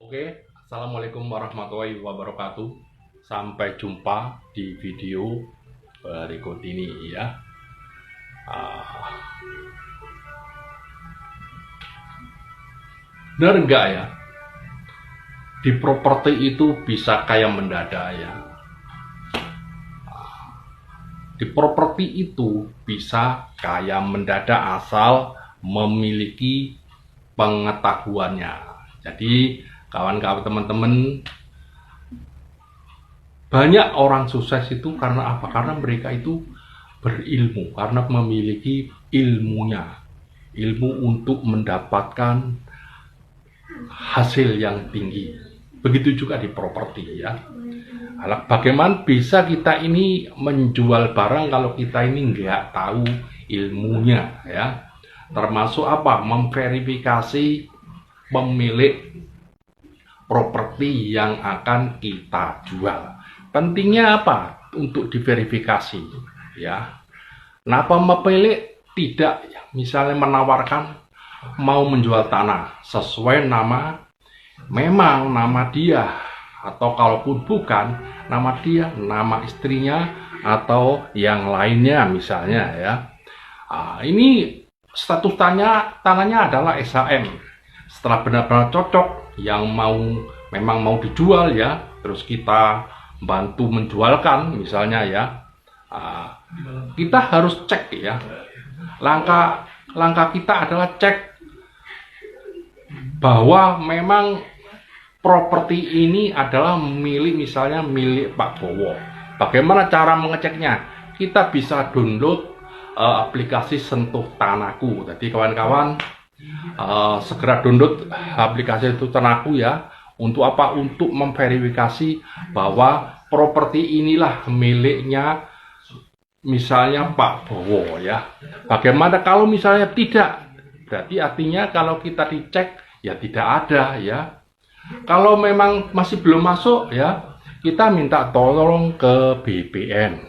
Oke, Assalamualaikum warahmatullahi wabarakatuh. Sampai jumpa di video berikut ini ya. Ah, Benar enggak ya? Di properti itu bisa kaya mendadak ya. Di properti itu bisa kaya mendadak asal memiliki pengetahuannya. Jadi kawan-kawan teman-teman, banyak orang sukses itu karena apa? Karena mereka itu berilmu, karena memiliki ilmunya, ilmu untuk mendapatkan hasil yang tinggi. Begitu juga di properti ya. Bagaimana bisa kita ini menjual barang kalau kita ini nggak tahu ilmunya ya? Termasuk apa? Memverifikasi pemilik properti yang akan kita jual. Pentingnya apa? Untuk diverifikasi ya. Kenapa pemilik tidak misalnya menawarkan mau menjual tanah sesuai nama, memang nama dia, atau kalaupun bukan nama dia, nama istrinya atau yang lainnya misalnya ya. Ini status tanahnya adalah SHM. Setelah benar-benar cocok, yang memang mau dijual ya, terus kita bantu menjualkan misalnya ya, kita harus cek ya. Langkah kita adalah cek bahwa memang properti ini adalah misalnya milik Pak Bowo. Bagaimana cara mengeceknya? Kita bisa download aplikasi Sentuh Tanahku. Jadi kawan-kawan segera download aplikasi Sentuh Tanahku ya. Untuk apa? Untuk memverifikasi bahwa properti inilah miliknya misalnya Pak Bowo ya. Bagaimana kalau misalnya tidak? Berarti artinya kalau kita dicek ya tidak ada ya. Kalau memang masih belum masuk ya, kita minta tolong ke BPN.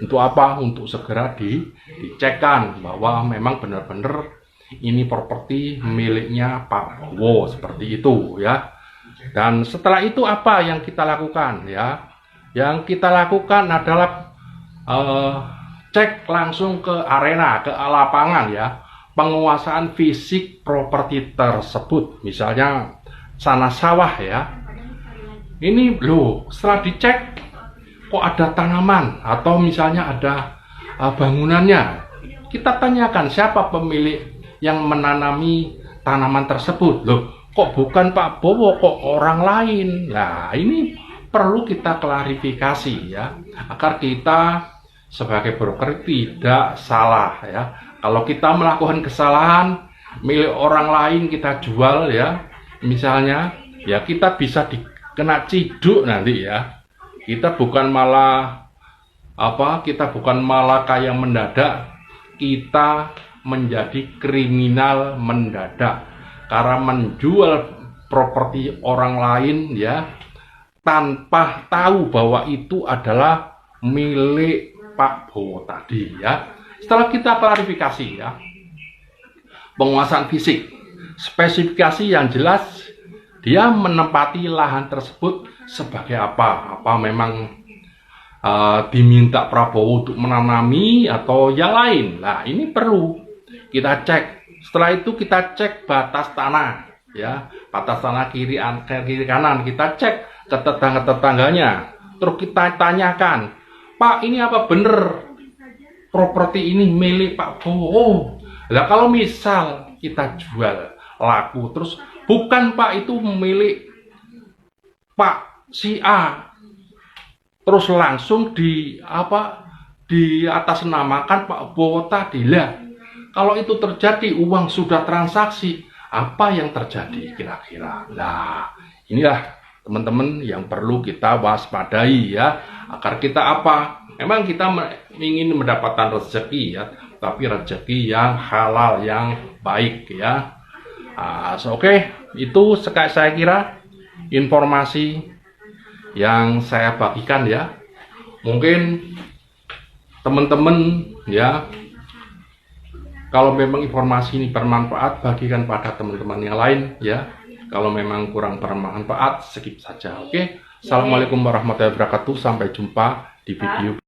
Untuk apa? Untuk segera dicekkan bahwa memang benar-benar ini properti miliknya Pak Bowo, seperti itu ya. Dan setelah itu apa yang kita lakukan ya? Yang kita lakukan adalah cek langsung ke arena, ke lapangan ya. Penguasaan fisik properti tersebut, misalnya tanah sawah ya. Ini loh, setelah dicek kok ada tanaman atau misalnya ada bangunannya. Kita tanyakan siapa pemilik yang menanami tanaman tersebut. Loh, kok bukan Pak Bowo, kok orang lain. Nah, ini perlu kita klarifikasi ya, agar kita sebagai broker tidak salah ya. Kalau kita melakukan kesalahan milik orang lain kita jual ya, misalnya ya, kita bisa dikena ciduk nanti ya. Kita bukan malah kayak mendadak, kita menjadi kriminal mendadak karena menjual properti orang lain ya, tanpa tahu bahwa itu adalah milik Pak Bowo tadi ya. Setelah kita klarifikasi ya, penguasaan fisik, spesifikasi yang jelas, dia menempati lahan tersebut sebagai apa? Apa memang diminta Prabowo untuk menanami atau yang lain? Nah, ini perlu kita cek. Setelah itu kita cek batas tanah ya, batas tanah kiri kanan, kita cek ke tetangganya. Terus kita tanyakan, Pak, ini apa bener properti ini milik Pak Bowo? Nah, kalau misal kita jual laku terus bukan Pak, itu milik Pak si A, terus langsung di atas namakan Pak Bowo tadi lah. Kalau itu terjadi, uang sudah transaksi, apa yang terjadi kira-kira? Nah, inilah teman-teman yang perlu kita waspadai ya, agar kita apa? Memang kita ingin mendapatkan rezeki ya, tapi rezeki yang halal, yang baik ya. Oke, itu saya kira informasi yang saya bagikan ya. Mungkin teman-teman ya, kalau memang informasi ini bermanfaat, bagikan pada teman-teman yang lain ya. Kalau memang kurang bermanfaat, skip saja. Oke. Assalamualaikum warahmatullahi wabarakatuh. Sampai jumpa di video